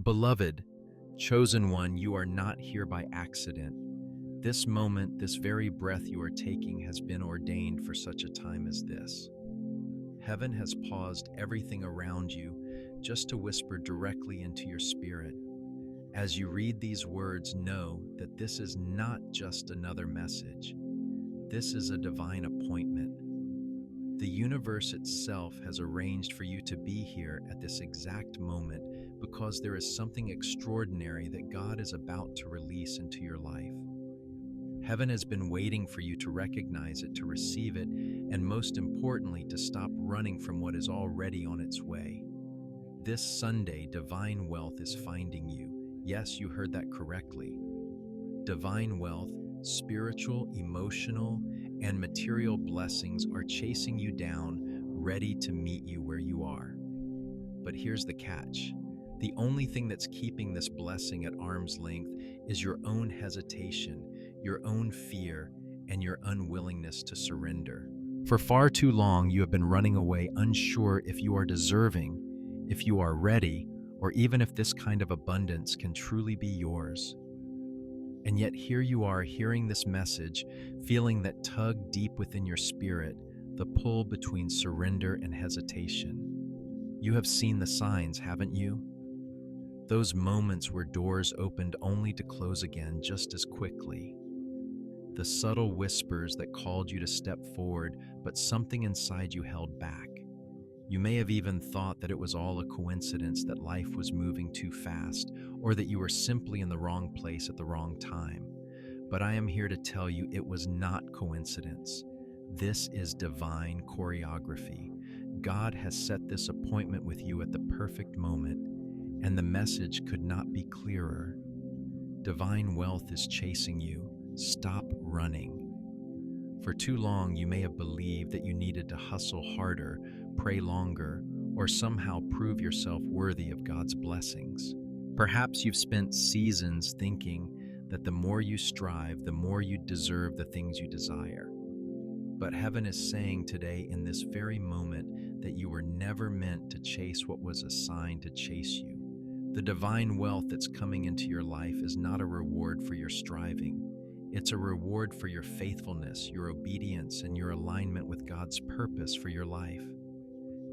Beloved, chosen one, you are not here by accident. This moment, this very breath you are taking has been ordained for such a time as this. Heaven has paused everything around you just to whisper directly into your spirit. As you read these words, know that this is not just another message. This is a divine appointment. The universe itself has arranged for you to be here at this exact moment because there is something extraordinary that God is about to release into your life. Heaven has been waiting for you to recognize it, to receive it, and most importantly, to stop running from what is already on its way. This Sunday, divine wealth is finding you. Yes, you heard that correctly. Divine wealth, spiritual, emotional, and material blessings are chasing you down, ready to meet you where you are. But here's the catch. The only thing that's keeping this blessing at arm's length is your own hesitation, your own fear, and your unwillingness to surrender. For far too long, you have been running away, unsure if you are deserving, if you are ready, or even if this kind of abundance can truly be yours. And yet here you are hearing this message, feeling that tug deep within your spirit, the pull between surrender and hesitation. You have seen the signs, haven't you? Those moments where doors opened only to close again just as quickly. The subtle whispers that called you to step forward, but something inside you held back. You may have even thought that it was all a coincidence, that life was moving too fast, or that you were simply in the wrong place at the wrong time. But I am here to tell you it was not coincidence. This is divine choreography. God has set this appointment with you at the perfect moment, and the message could not be clearer. Divine wealth is chasing you. Stop running. For too long, you may have believed that you needed to hustle harder, pray longer, or somehow prove yourself worthy of God's blessings. Perhaps you've spent seasons thinking that the more you strive, the more you deserve the things you desire. But heaven is saying today, in this very moment, that you were never meant to chase what was assigned to chase you. The divine wealth that's coming into your life is not a reward for your striving. It's a reward for your faithfulness, your obedience, and your alignment with God's purpose for your life.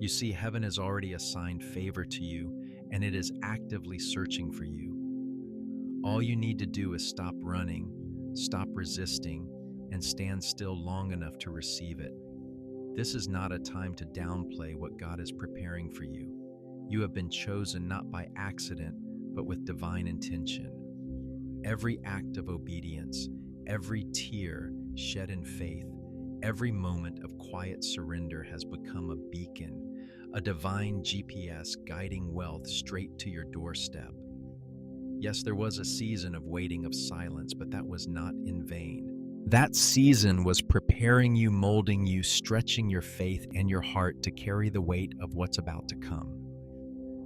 You see, heaven has already assigned favor to you, and it is actively searching for you. All you need to do is stop running, stop resisting, and stand still long enough to receive it. This is not a time to downplay what God is preparing for you. You have been chosen not by accident, but with divine intention. Every act of obedience, every tear shed in faith, every moment of quiet surrender has become a beacon, a divine GPS guiding wealth straight to your doorstep. Yes, there was a season of waiting, of silence, but that was not in vain. That season was preparing you, molding you, stretching your faith and your heart to carry the weight of what's about to come.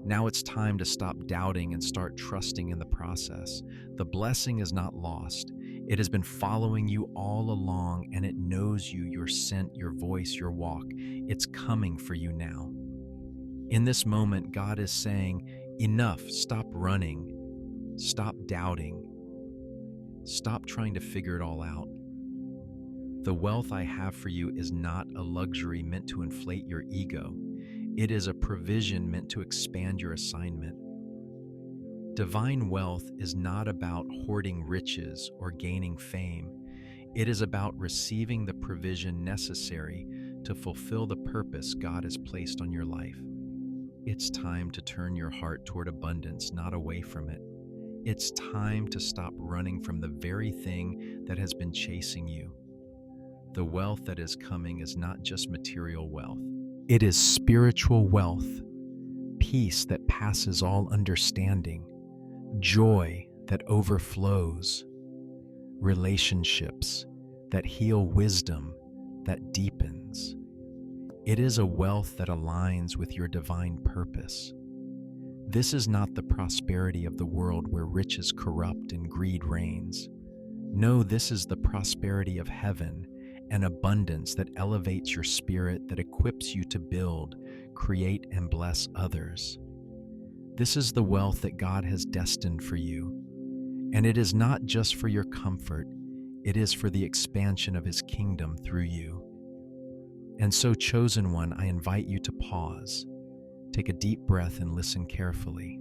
Now it's time to stop doubting and start trusting in the process. The blessing is not lost. It has been following you all along, and it knows you, your scent, your voice, your walk. It's coming for you now. In this moment, God is saying, enough, stop running, stop doubting, stop trying to figure it all out. The wealth I have for you is not a luxury meant to inflate your ego. It is a provision meant to expand your assignment. Divine wealth is not about hoarding riches or gaining fame. It is about receiving the provision necessary to fulfill the purpose God has placed on your life. It's time to turn your heart toward abundance, not away from it. It's time to stop running from the very thing that has been chasing you. The wealth that is coming is not just material wealth. It is spiritual wealth, peace that passes all understanding, joy that overflows, relationships that heal, wisdom that deepens. It is a wealth that aligns with your divine purpose. This is not the prosperity of the world where riches corrupt and greed reigns. No, this is the prosperity of heaven, an abundance that elevates your spirit, that equips you to build, create, and bless others. This is the wealth that God has destined for you, and it is not just for your comfort, it is for the expansion of His kingdom through you. And so, chosen one, I invite you to pause, take a deep breath, and listen carefully.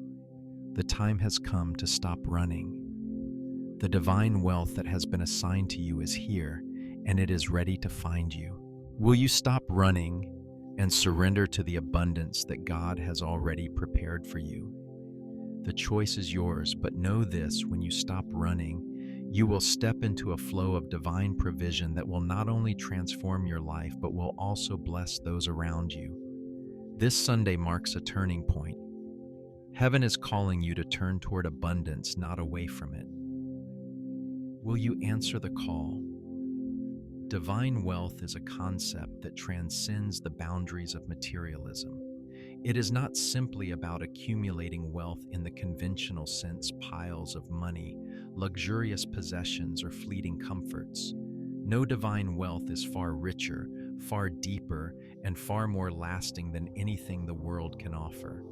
The time has come to stop running. The divine wealth that has been assigned to you is here, and it is ready to find you. Will you stop running and surrender to the abundance that God has already prepared for you? The choice is yours, but know this: when you stop running, you will step into a flow of divine provision that will not only transform your life, but will also bless those around you. This Sunday marks a turning point. Heaven is calling you to turn toward abundance, not away from it. Will you answer the call? Divine wealth is a concept that transcends the boundaries of materialism. It is not simply about accumulating wealth in the conventional sense, piles of money, luxurious possessions, or fleeting comforts. No, divine wealth is far richer, far deeper, and far more lasting than anything the world can offer.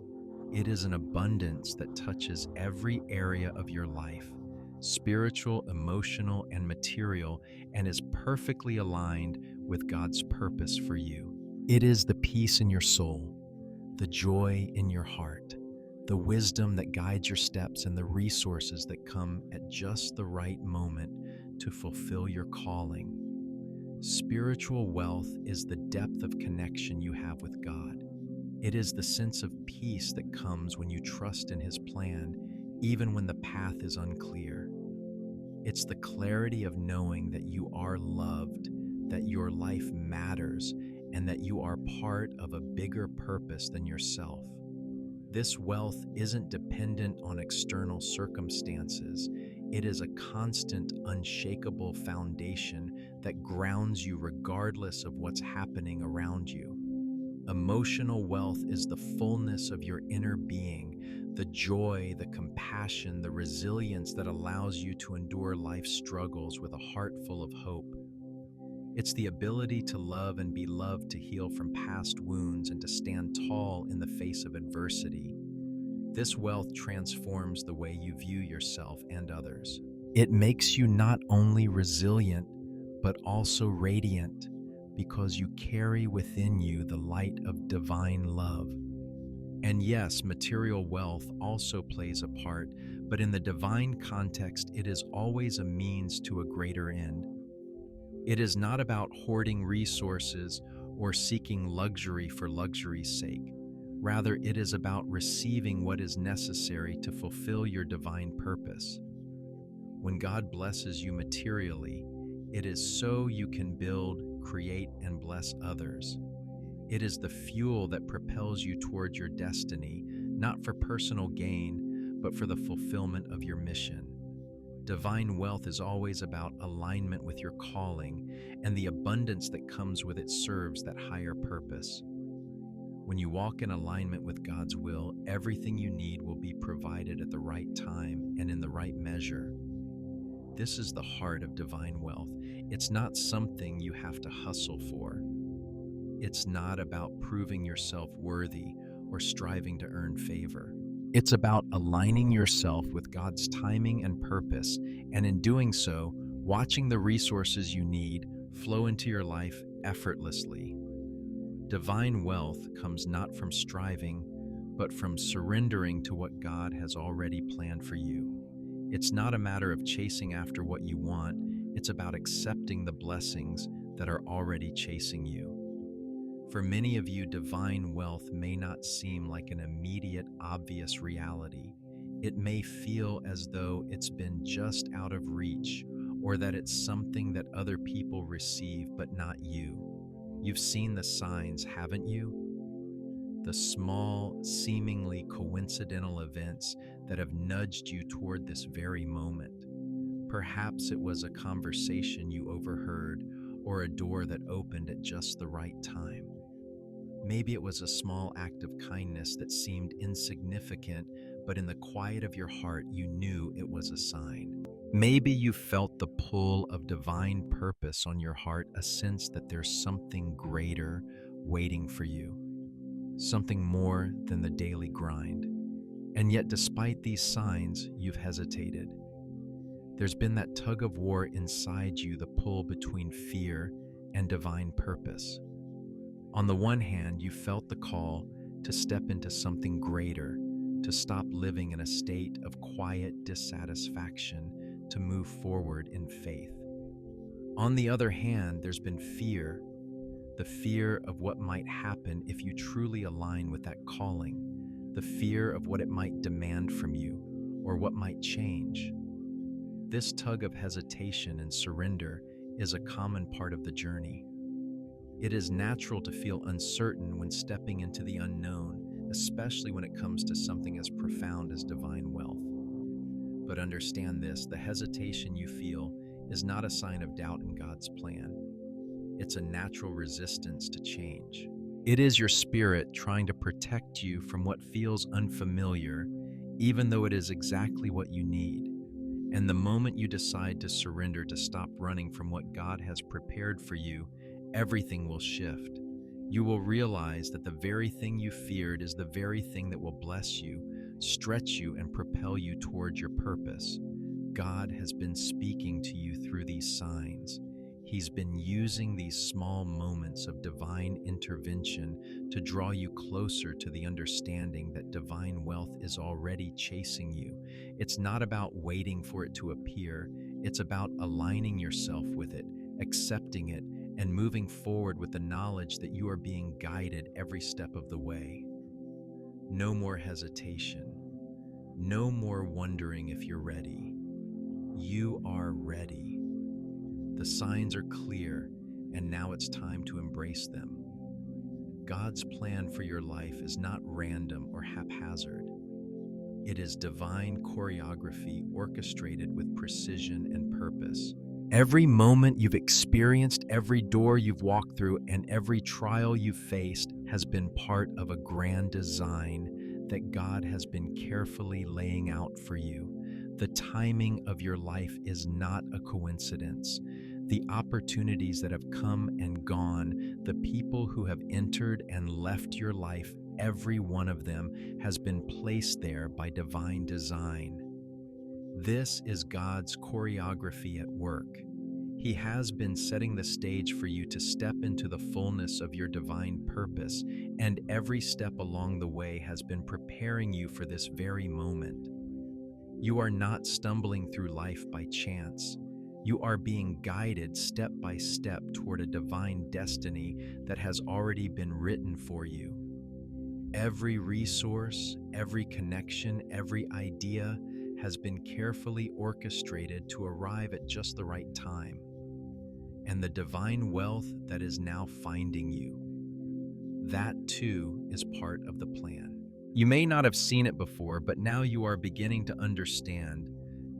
It is an abundance that touches every area of your life, spiritual, emotional, and material, and is perfectly aligned with God's purpose for you. It is the peace in your soul, the joy in your heart, the wisdom that guides your steps, and the resources that come at just the right moment to fulfill your calling. Spiritual wealth is the depth of connection you have with God. It is the sense of peace that comes when you trust in His plan, even when the path is unclear. It's the clarity of knowing that you are loved, that your life matters, and that you are part of a bigger purpose than yourself. This wealth isn't dependent on external circumstances. It is a constant, unshakable foundation that grounds you regardless of what's happening around you. Emotional wealth is the fullness of your inner being, the joy, the compassion, the resilience that allows you to endure life's struggles with a heart full of hope. It's the ability to love and be loved, to heal from past wounds, and to stand tall in the face of adversity. This wealth transforms the way you view yourself and others. It makes you not only resilient, but also radiant, because you carry within you the light of divine love. And yes, material wealth also plays a part, but in the divine context, it is always a means to a greater end. It is not about hoarding resources or seeking luxury for luxury's sake. Rather, it is about receiving what is necessary to fulfill your divine purpose. When God blesses you materially, it is so you can build, create, and bless others. It is the fuel that propels you toward your destiny, not for personal gain, but for the fulfillment of your mission. Divine wealth is always about alignment with your calling, and the abundance that comes with it serves that higher purpose. When you walk in alignment with God's will, everything you need will be provided at the right time and in the right measure. This is the heart of divine wealth. It's not something you have to hustle for. It's not about proving yourself worthy or striving to earn favor. It's about aligning yourself with God's timing and purpose, and in doing so, watching the resources you need flow into your life effortlessly. Divine wealth comes not from striving, but from surrendering to what God has already planned for you. It's not a matter of chasing after what you want, it's about accepting the blessings that are already chasing you. For many of you, divine wealth may not seem like an immediate, obvious reality. It may feel as though it's been just out of reach, or that it's something that other people receive but not you. You've seen the signs, haven't you? The small, seemingly coincidental events that have nudged you toward this very moment. Perhaps it was a conversation you overheard, or a door that opened at just the right time. Maybe it was a small act of kindness that seemed insignificant, but in the quiet of your heart, you knew it was a sign. Maybe you felt the pull of divine purpose on your heart, a sense that there's something greater waiting for you, something more than the daily grind. And yet, despite these signs, you've hesitated. There's been that tug of war inside you, the pull between fear and divine purpose. On the one hand, you felt the call to step into something greater, to stop living in a state of quiet dissatisfaction, to move forward in faith. On the other hand, there's been fear, the fear of what might happen if you truly align with that calling, the fear of what it might demand from you or what might change. This tug of hesitation and surrender is a common part of the journey. It is natural to feel uncertain when stepping into the unknown, especially when it comes to something as profound as divine wealth. But understand this, the hesitation you feel is not a sign of doubt in God's plan. It's a natural resistance to change. It is your spirit trying to protect you from what feels unfamiliar, even though it is exactly what you need. And the moment you decide to surrender, to stop running from what God has prepared for you, everything will shift. You will realize that the very thing you feared is the very thing that will bless you, stretch you, and propel you toward your purpose. God has been speaking to you through these signs. He's been using these small moments of divine intervention to draw you closer to the understanding that divine wealth is already chasing you. It's not about waiting for it to appear. It's about aligning yourself with it, accepting it, and moving forward with the knowledge that you are being guided every step of the way. No more hesitation. No more wondering if you're ready. You are ready. The signs are clear, and now it's time to embrace them. God's plan for your life is not random or haphazard. It is divine choreography orchestrated with precision and purpose. Every moment you've experienced, every door you've walked through, and every trial you've faced has been part of a grand design that God has been carefully laying out for you. The timing of your life is not a coincidence. The opportunities that have come and gone, the people who have entered and left your life, every one of them has been placed there by divine design. This is God's choreography at work. He has been setting the stage for you to step into the fullness of your divine purpose, and every step along the way has been preparing you for this very moment. You are not stumbling through life by chance. You are being guided step by step toward a divine destiny that has already been written for you. Every resource, every connection, every idea has been carefully orchestrated to arrive at just the right time. And the divine wealth that is now finding you, that too is part of the plan. You may not have seen it before, but now you are beginning to understand.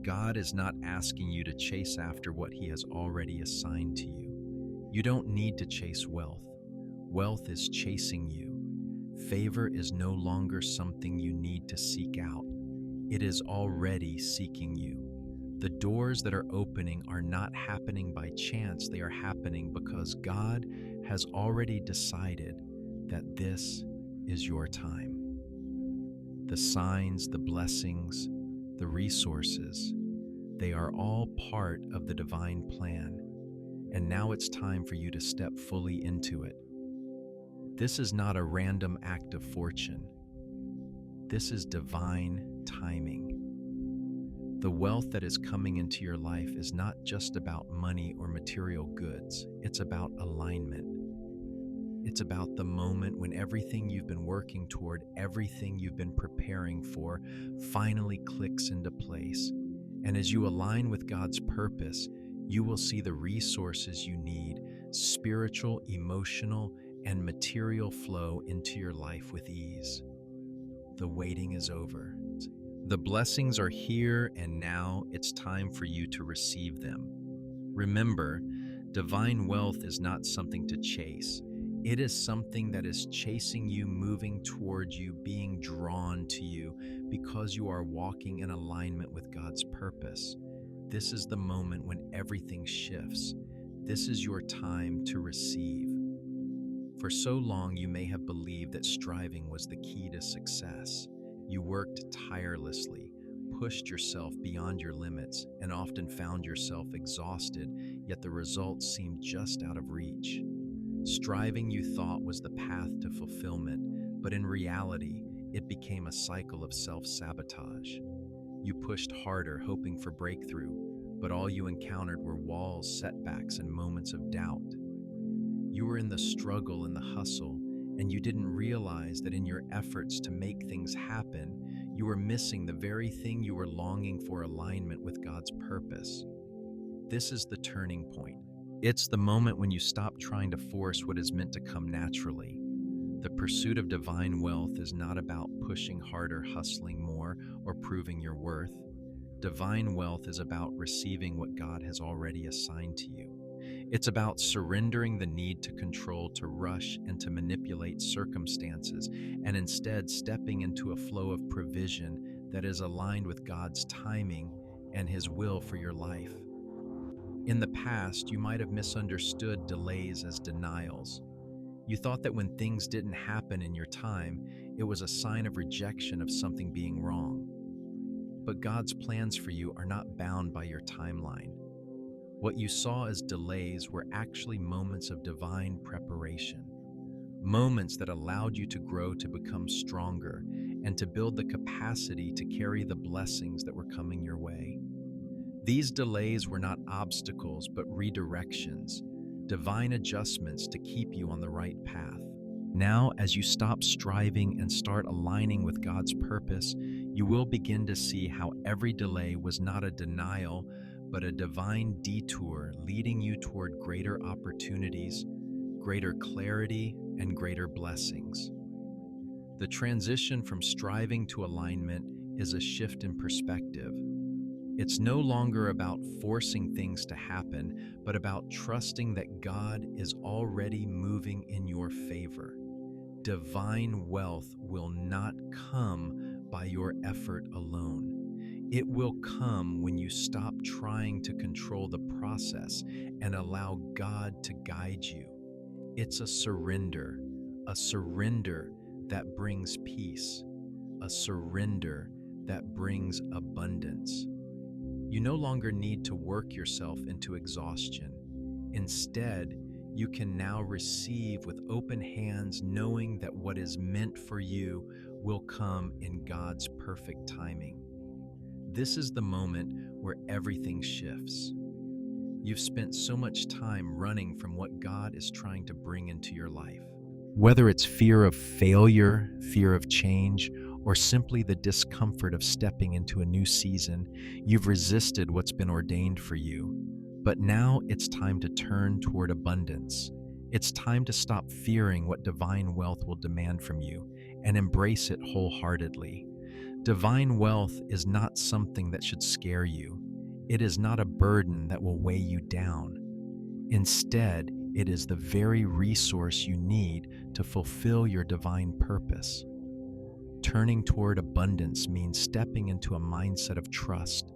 God is not asking you to chase after what He has already assigned to you. You don't need to chase wealth. Wealth is chasing you. Favor is no longer something you need to seek out. It is already seeking you. The doors that are opening are not happening by chance. They are happening because God has already decided that this is your time. The signs, the blessings, the resources, they are all part of the divine plan. And now it's time for you to step fully into it. This is not a random act of fortune. This is divine timing. The wealth that is coming into your life is not just about money or material goods. It's about alignment. It's about the moment when everything you've been working toward, everything you've been preparing for, finally clicks into place. And as you align with God's purpose, you will see the resources you need, spiritual, emotional, and material flow into your life with ease. The waiting is over. The blessings are here, and now it's time for you to receive them. Remember, divine wealth is not something to chase. It is something that is chasing you, moving towards you, being drawn to you because you are walking in alignment with God's purpose. This is the moment when everything shifts. This is your time to receive. For so long, you may have believed that striving was the key to success. You worked tirelessly, pushed yourself beyond your limits, and often found yourself exhausted, yet the results seemed just out of reach. Striving you thought was the path to fulfillment, but in reality, it became a cycle of self-sabotage. You pushed harder, hoping for breakthrough, but all you encountered were walls, setbacks, and moments of doubt. You were in the struggle and the hustle, and you didn't realize that in your efforts to make things happen, you were missing the very thing you were longing for: alignment with God's purpose. This is the turning point. It's the moment when you stop trying to force what is meant to come naturally. The pursuit of divine wealth is not about pushing harder, hustling more, or proving your worth. Divine wealth is about receiving what God has already assigned to you. It's about surrendering the need to control, to rush, and to manipulate circumstances, and instead stepping into a flow of provision that is aligned with God's timing and His will for your life. In the past, you might have misunderstood delays as denials. You thought that when things didn't happen in your time, it was a sign of rejection, of something being wrong. But God's plans for you are not bound by your timeline. What you saw as delays were actually moments of divine preparation, moments that allowed you to grow, to become stronger, and to build the capacity to carry the blessings that were coming your way. These delays were not obstacles, but redirections, divine adjustments to keep you on the right path. Now, as you stop striving and start aligning with God's purpose, you will begin to see how every delay was not a denial, but a divine detour leading you toward greater opportunities, greater clarity, and greater blessings. The transition from striving to alignment is a shift in perspective. It's no longer about forcing things to happen, but about trusting that God is already moving in your favor. Divine wealth will not come by your effort alone. It will come when you stop trying to control the process and allow God to guide you. It's a surrender that brings peace, a surrender that brings abundance. You no longer need to work yourself into exhaustion. Instead, you can now receive with open hands, knowing that what is meant for you will come in God's perfect timing. This is the moment where everything shifts. You've spent so much time running from what God is trying to bring into your life. Whether it's fear of failure, fear of change, or simply the discomfort of stepping into a new season, you've resisted what's been ordained for you. But now it's time to turn toward abundance. It's time to stop fearing what divine wealth will demand from you and embrace it wholeheartedly. Divine wealth is not something that should scare you. It is not a burden that will weigh you down. Instead, it is the very resource you need to fulfill your divine purpose. Turning toward abundance means stepping into a mindset of trust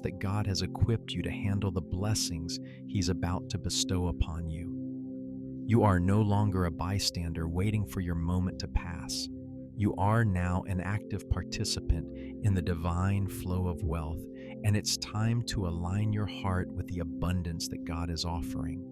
that God has equipped you to handle the blessings He's about to bestow upon you. You are no longer a bystander waiting for your moment to pass. You are now an active participant in the divine flow of wealth, and it's time to align your heart with the abundance that God is offering.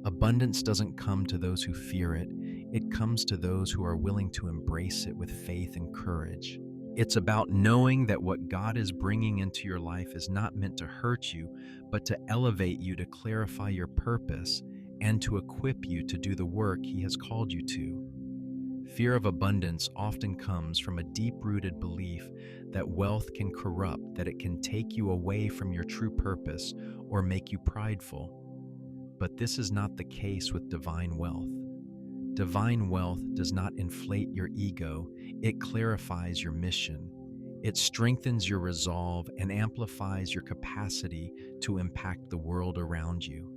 Abundance doesn't come to those who fear it. It comes to those who are willing to embrace it with faith and courage. It's about knowing that what God is bringing into your life is not meant to hurt you, but to elevate you, to clarify your purpose, and to equip you to do the work He has called you to. Fear of abundance often comes from a deep-rooted belief that wealth can corrupt, that it can take you away from your true purpose or make you prideful. But this is not the case with divine wealth. Divine wealth does not inflate your ego, it clarifies your mission. It strengthens your resolve and amplifies your capacity to impact the world around you.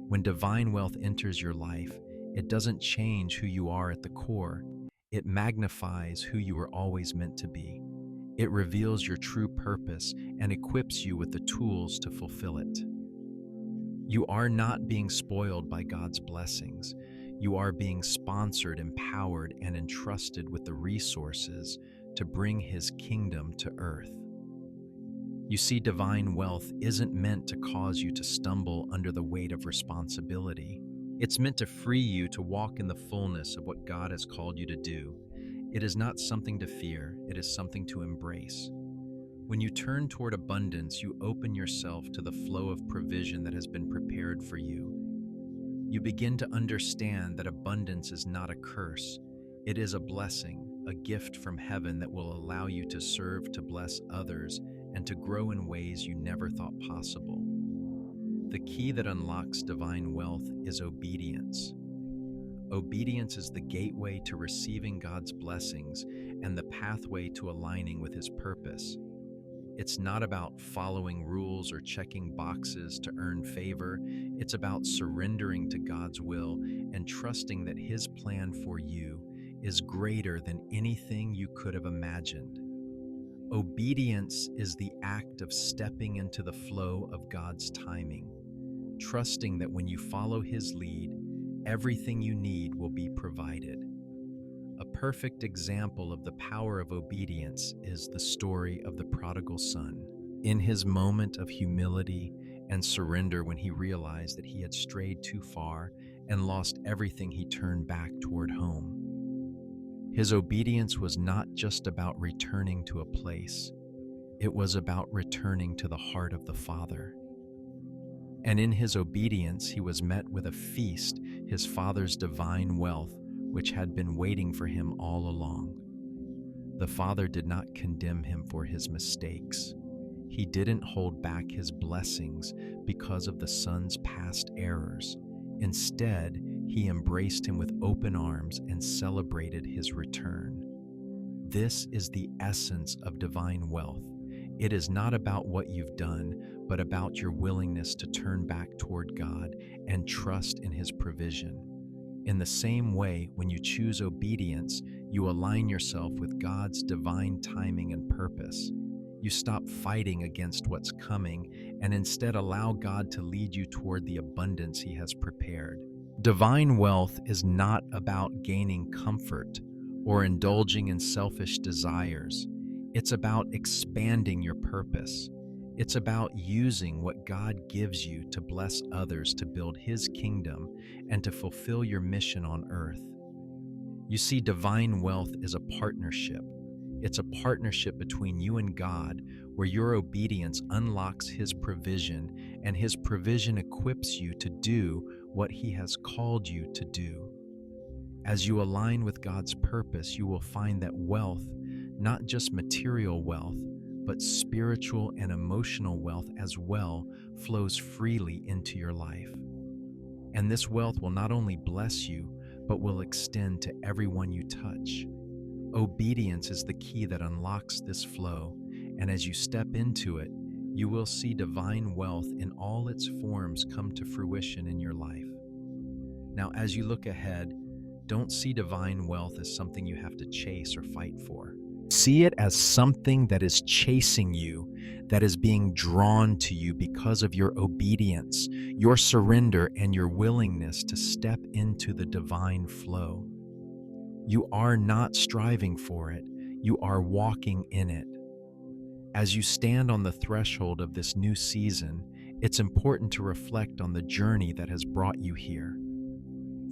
When divine wealth enters your life, it doesn't change who you are at the core. It magnifies who you were always meant to be. It reveals your true purpose and equips you with the tools to fulfill it. You are not being spoiled by God's blessings. You are being sponsored, empowered, and entrusted with the resources to bring his kingdom to earth. You see, divine wealth isn't meant to cause you to stumble under the weight of responsibility. It's meant to free you to walk in the fullness of what God has called you to do. It is not something to fear, it is something to embrace. When you turn toward abundance, you open yourself to the flow of provision that has been prepared for you. You begin to understand that abundance is not a curse. It is a blessing, a gift from heaven that will allow you to serve, to bless others, and to grow in ways you never thought possible. The key that unlocks divine wealth is obedience. Obedience is the gateway to receiving God's blessings and the pathway to aligning with His purpose. It's not about following rules or checking boxes to earn favor. It's about surrendering to God's will and trusting that His plan for you is greater than anything you could have imagined. Obedience is the act of stepping into the flow of God's timing, trusting that when you follow His lead, everything you need will be provided. A perfect example of the power of obedience is the story of the prodigal son. In his moment of humility and surrender, when he realized that he had strayed too far and lost everything, he turned back toward home. His obedience was not just about returning to a place, it was about returning to the heart of the Father. And in his obedience, he was met with a feast, his Father's divine wealth, which had been waiting for him all along. The Father did not condemn him for his mistakes. He didn't hold back his blessings because of the son's past errors. Instead, he embraced him with open arms and celebrated his return. This is the essence of divine wealth. It is not about what you've done, but about your willingness to turn back toward God and trust in His provision. In the same way, when you choose obedience, you align yourself with God's divine timing and purpose. You stop fighting against what's coming and instead allow God to lead you toward the abundance He has prepared. Divine wealth is not about gaining comfort or indulging in selfish desires. It's about expanding your purpose. It's about using what God gives you to bless others, to build His kingdom, and to fulfill your mission on earth. You see, divine wealth is a partnership. It's a partnership between you and God, where your obedience unlocks His provision, and His provision equips you to do what He has called you to do. As you align with God's purpose, you will find that wealth, not just material wealth, but spiritual and emotional wealth as well, flows freely into your life. And this wealth will not only bless you, but will extend to everyone you touch. Obedience is the key that unlocks this flow, and as you step into it, you will see divine wealth in all its forms come to fruition in your life. Now, as you look ahead, don't see divine wealth as something you have to chase or fight for. See it as something that is chasing you, that is being drawn to you because of your obedience, your surrender, and your willingness to step into the divine flow. You are not striving for it, you are walking in it. As you stand on the threshold of this new season, it's important to reflect on the journey that has brought you here.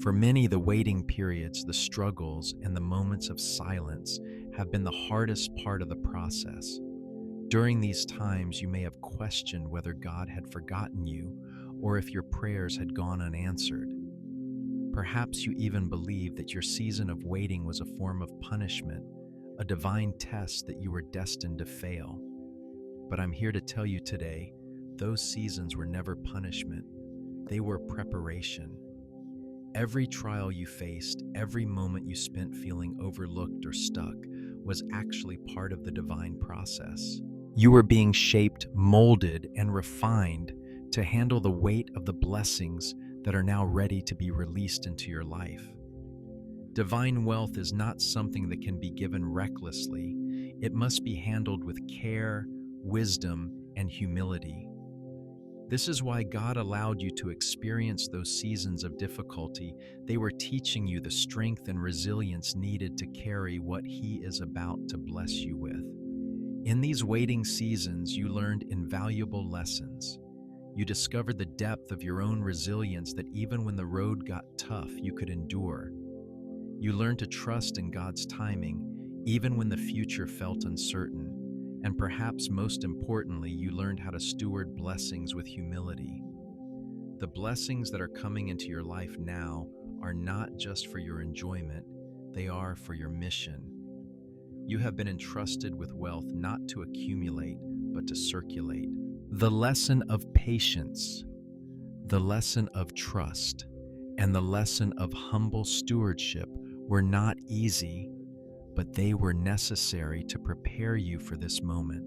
For many, the waiting periods, the struggles, and the moments of silence have been the hardest part of the process. During these times, you may have questioned whether God had forgotten you or if your prayers had gone unanswered. Perhaps you even believed that your season of waiting was a form of punishment, a divine test that you were destined to fail. But I'm here to tell you today, those seasons were never punishment. They were preparation. Every trial you faced, every moment you spent feeling overlooked or stuck, was actually part of the divine process. You were being shaped, molded, and refined to handle the weight of the blessings that are now ready to be released into your life. Divine wealth is not something that can be given recklessly. It must be handled with care, wisdom, and humility. This is why God allowed you to experience those seasons of difficulty. They were teaching you the strength and resilience needed to carry what He is about to bless you with. In these waiting seasons, you learned invaluable lessons. You discovered the depth of your own resilience, that even when the road got tough, you could endure. You learned to trust in God's timing, even when the future felt uncertain. And perhaps most importantly, you learned how to steward blessings with humility. The blessings that are coming into your life now are not just for your enjoyment, they are for your mission. You have been entrusted with wealth not to accumulate, but to circulate. The lesson of patience, the lesson of trust, and the lesson of humble stewardship were not easy, but they were necessary to prepare you for this moment.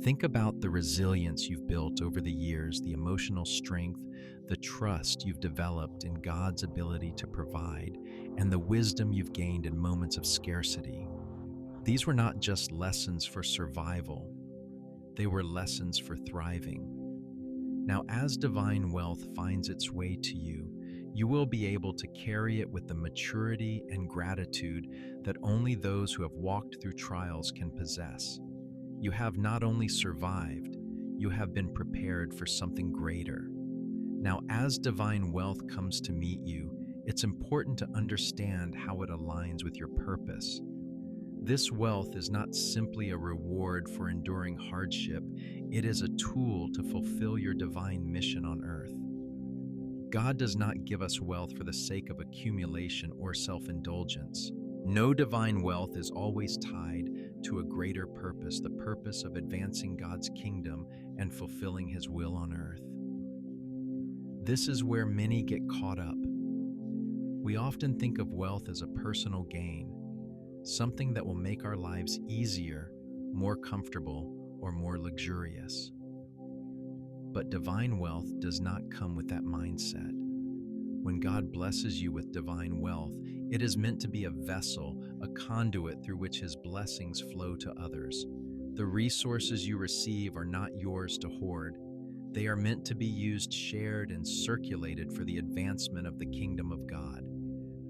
Think about the resilience you've built over the years, the emotional strength, the trust you've developed in God's ability to provide, and the wisdom you've gained in moments of scarcity. These were not just lessons for survival, they were lessons for thriving. Now, as divine wealth finds its way to you, you will be able to carry it with the maturity and gratitude that only those who have walked through trials can possess. You have not only survived, you have been prepared for something greater. Now, as divine wealth comes to meet you, it's important to understand how it aligns with your purpose. This wealth is not simply a reward for enduring hardship, it is a tool to fulfill your divine mission on earth. God does not give us wealth for the sake of accumulation or self-indulgence. No, divine wealth is always tied to a greater purpose, the purpose of advancing God's kingdom and fulfilling His will on earth. This is where many get caught up. We often think of wealth as a personal gain, something that will make our lives easier, more comfortable, or more luxurious. But divine wealth does not come with that mindset. When God blesses you with divine wealth, it is meant to be a vessel, a conduit through which His blessings flow to others. The resources you receive are not yours to hoard. They are meant to be used, shared, and circulated for the advancement of the kingdom of God.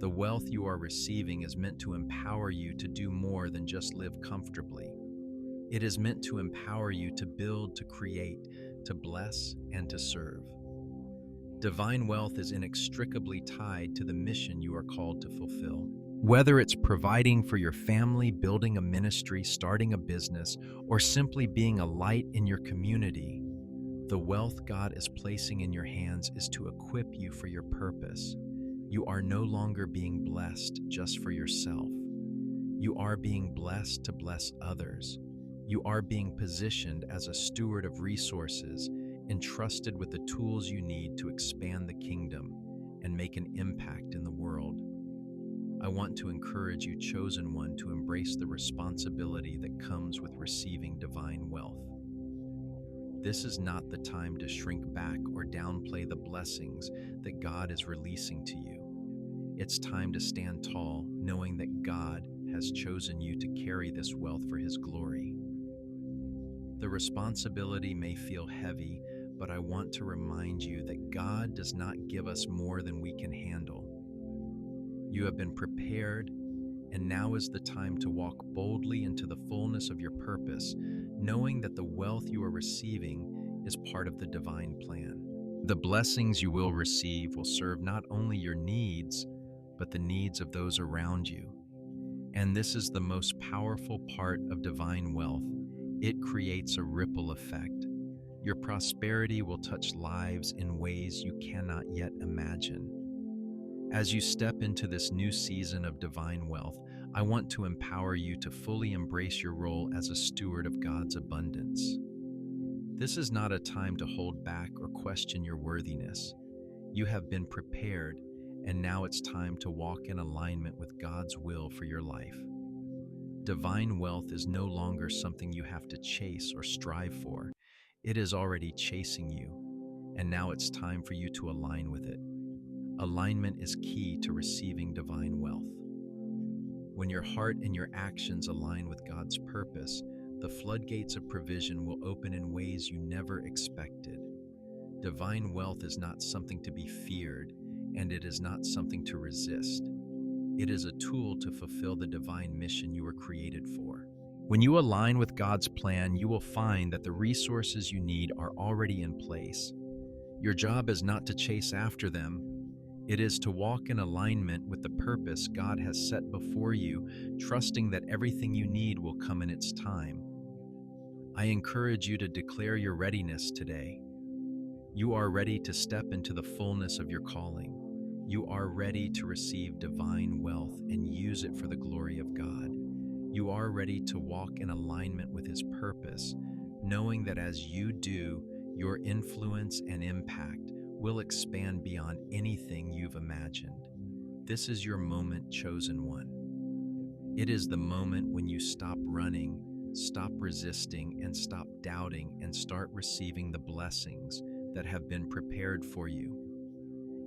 The wealth you are receiving is meant to empower you to do more than just live comfortably. It is meant to empower you to build, to create, to bless, and to serve. Divine wealth is inextricably tied to the mission you are called to fulfill. Whether it's providing for your family, building a ministry, starting a business, or simply being a light in your community, the wealth God is placing in your hands is to equip you for your purpose. You are no longer being blessed just for yourself. You are being blessed to bless others. You are being positioned as a steward of resources, entrusted with the tools you need to expand the kingdom and make an impact in the world. I want to encourage you, chosen one, to embrace the responsibility that comes with receiving divine wealth. This is not the time to shrink back or downplay the blessings that God is releasing to you. It's time to stand tall, knowing that God has chosen you to carry this wealth for His glory. The responsibility may feel heavy, but I want to remind you that God does not give us more than we can handle. You have been prepared, and now is the time to walk boldly into the fullness of your purpose, knowing that the wealth you are receiving is part of the divine plan. The blessings you will receive will serve not only your needs, but the needs of those around you. And this is the most powerful part of divine wealth. It creates a ripple effect. Your prosperity will touch lives in ways you cannot yet imagine. As you step into this new season of divine wealth, I want to empower you to fully embrace your role as a steward of God's abundance. This is not a time to hold back or question your worthiness. You have been prepared, and now it's time to walk in alignment with God's will for your life. Divine wealth is no longer something you have to chase or strive for. It is already chasing you, and now it's time for you to align with it. Alignment is key to receiving divine wealth. When your heart and your actions align with God's purpose, the floodgates of provision will open in ways you never expected. Divine wealth is not something to be feared, and it is not something to resist. It is a tool to fulfill the divine mission you were created for. When you align with God's plan, you will find that the resources you need are already in place. Your job is not to chase after them. It is to walk in alignment with the purpose God has set before you, trusting that everything you need will come in its time. I encourage you to declare your readiness today. You are ready to step into the fullness of your calling. You are ready to receive divine wealth and use it for the glory of God. You are ready to walk in alignment with His purpose, knowing that as you do, your influence and impact will expand beyond anything you've imagined. This is your moment, chosen one. It is the moment when you stop running, stop resisting, and stop doubting, and start receiving the blessings that have been prepared for you.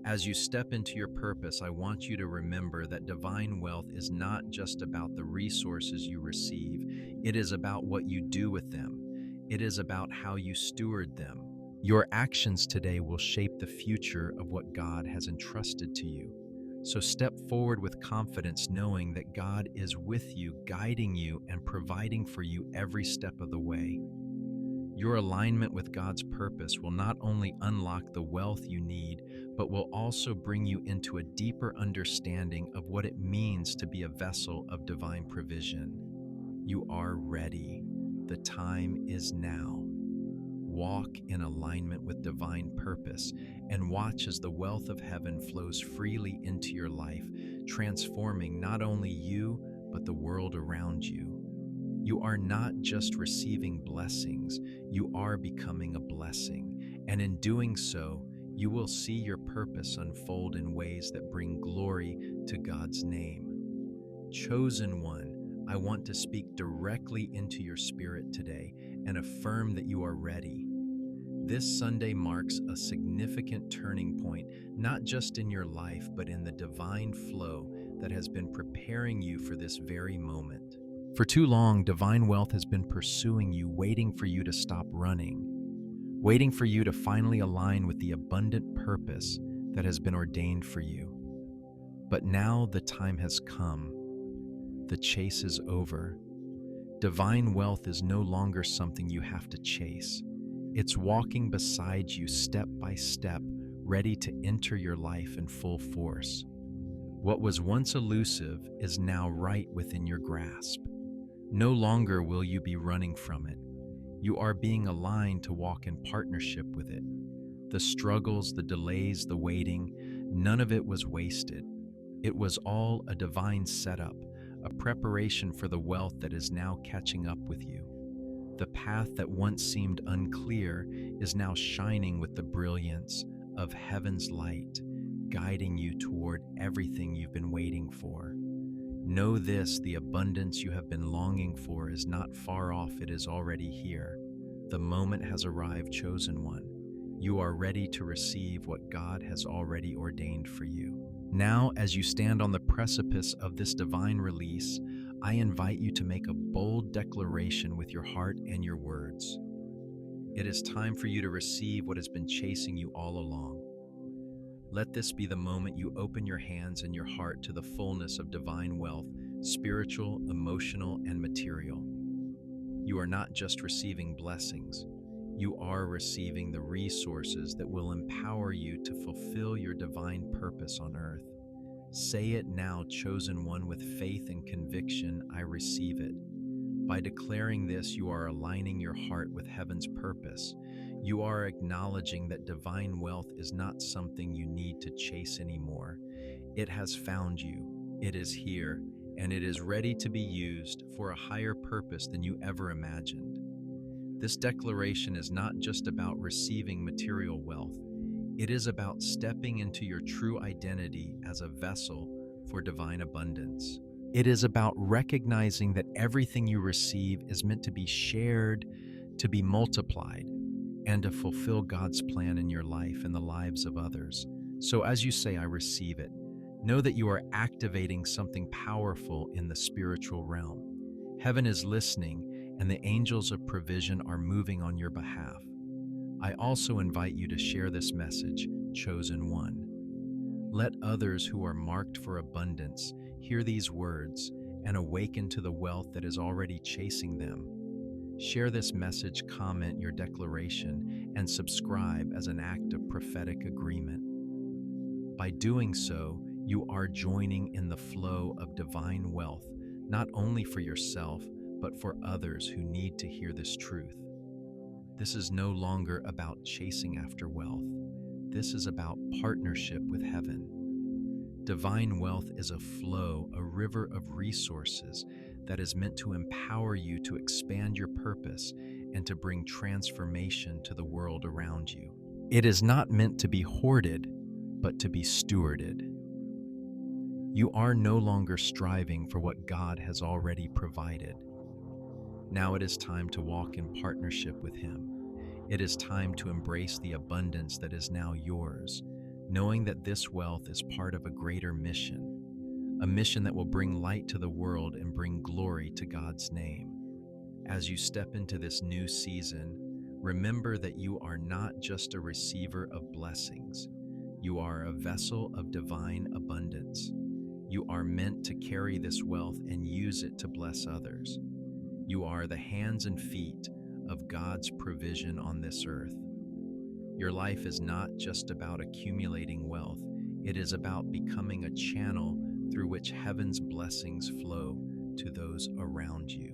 As you step into your purpose, I want you to remember that divine wealth is not just about the resources you receive, it is about what you do with them. It is about how you steward them. Your actions today will shape the future of what God has entrusted to you. So step forward with confidence, knowing that God is with you, guiding you, and providing for you every step of the way. Your alignment with God's purpose will not only unlock the wealth you need, but will also bring you into a deeper understanding of what it means to be a vessel of divine provision. You are ready. The time is now. Walk in alignment with divine purpose and watch as the wealth of heaven flows freely into your life, transforming not only you, but the world around you. You are not just receiving blessings, you are becoming a blessing. And in doing so, you will see your purpose unfold in ways that bring glory to God's name. Chosen one, I want to speak directly into your spirit today and affirm that you are ready. This Sunday marks a significant turning point, not just in your life, but in the divine flow that has been preparing you for this very moment. For too long, divine wealth has been pursuing you, waiting for you to stop running, waiting for you to finally align with the abundant purpose that has been ordained for you. But now the time has come. The chase is over. Divine wealth is no longer something you have to chase. It's walking beside you step by step, ready to enter your life in full force. What was once elusive is now right within your grasp. No longer will you be running from it. You are being aligned to walk in partnership with it. The struggles, the delays, the waiting, none of it was wasted. It was all a divine setup, a preparation for the wealth that is now catching up with you. The path that once seemed unclear is now shining with the brilliance of heaven's light, guiding you toward everything you've been waiting for. Know this, the abundance you have been longing for is not far off, it is already here. The moment has arrived, chosen one. You are ready to receive what God has already ordained for you. Now, as you stand on the precipice of this divine release, I invite you to make a bold declaration with your heart and your words. It is time for you to receive what has been chasing you all along. Let this be the moment you open your hands and your heart to the fullness of divine wealth, spiritual, emotional, and material. You are not just receiving blessings, you are receiving the resources that will empower you to fulfill your divine purpose on earth. Say it now, chosen one, with faith and conviction, I receive it. By declaring this, you are aligning your heart with heaven's purpose. You are acknowledging that divine wealth is not something you need to chase anymore. It has found you, it is here, and it is ready to be used for a higher purpose than you ever imagined. This declaration is not just about receiving material wealth. It is about stepping into your true identity as a vessel for divine abundance. It is about recognizing that everything you receive is meant to be shared, to be multiplied, and to fulfill God's plan in your life and the lives of others. So as you say, I receive it, know that you are activating something powerful in the spiritual realm. Heaven is listening, and the angels of provision are moving on your behalf. I also invite you to share this message, Chosen One. Let others who are marked for abundance hear these words and awaken to the wealth that is already chasing them. Share this message, comment your declaration, and subscribe as an act of prophetic agreement. By doing so, you are joining in the flow of divine wealth, not only for yourself, but for others who need to hear this truth. This is no longer about chasing after wealth. This is about partnership with heaven. Divine wealth is a flow, a river of resources that is meant to empower you to expand your purpose and to bring transformation to the world around you. It is not meant to be hoarded, but to be stewarded. You are no longer striving for what God has already provided. Now it is time to walk in partnership with Him. It is time to embrace the abundance that is now yours, knowing that this wealth is part of a greater mission, a mission that will bring light to the world and bring glory to God's name. As you step into this new season, remember that you are not just a receiver of blessings. You are a vessel of divine abundance. You are meant to carry this wealth and use it to bless others. You are the hands and feet of God's provision on this earth. Your life is not just about accumulating wealth. It is about becoming a channel through which heaven's blessings flow to those around you.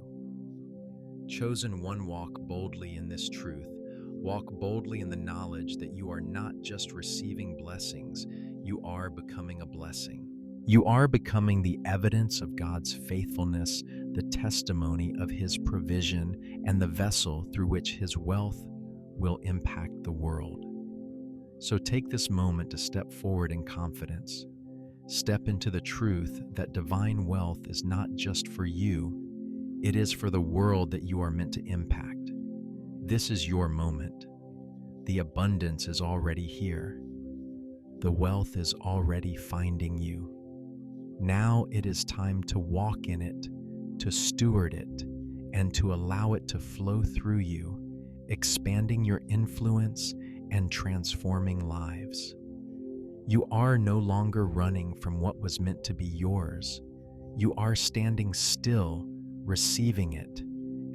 Chosen One, walk boldly in this truth. Walk boldly in the knowledge that you are not just receiving blessings, you are becoming a blessing. You are becoming the evidence of God's faithfulness, the testimony of His provision, and the vessel through which His wealth will impact the world. So take this moment to step forward in confidence. Step into the truth that divine wealth is not just for you, it is for the world that you are meant to impact. This is your moment. The abundance is already here. The wealth is already finding you. Now it is time to walk in it, to steward it, and to allow it to flow through you, expanding your influence and transforming lives. You are no longer running from what was meant to be yours. You are standing still, receiving it,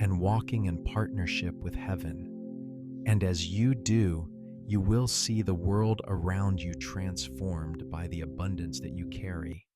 and walking in partnership with heaven. And as you do, you will see the world around you transformed by the abundance that you carry.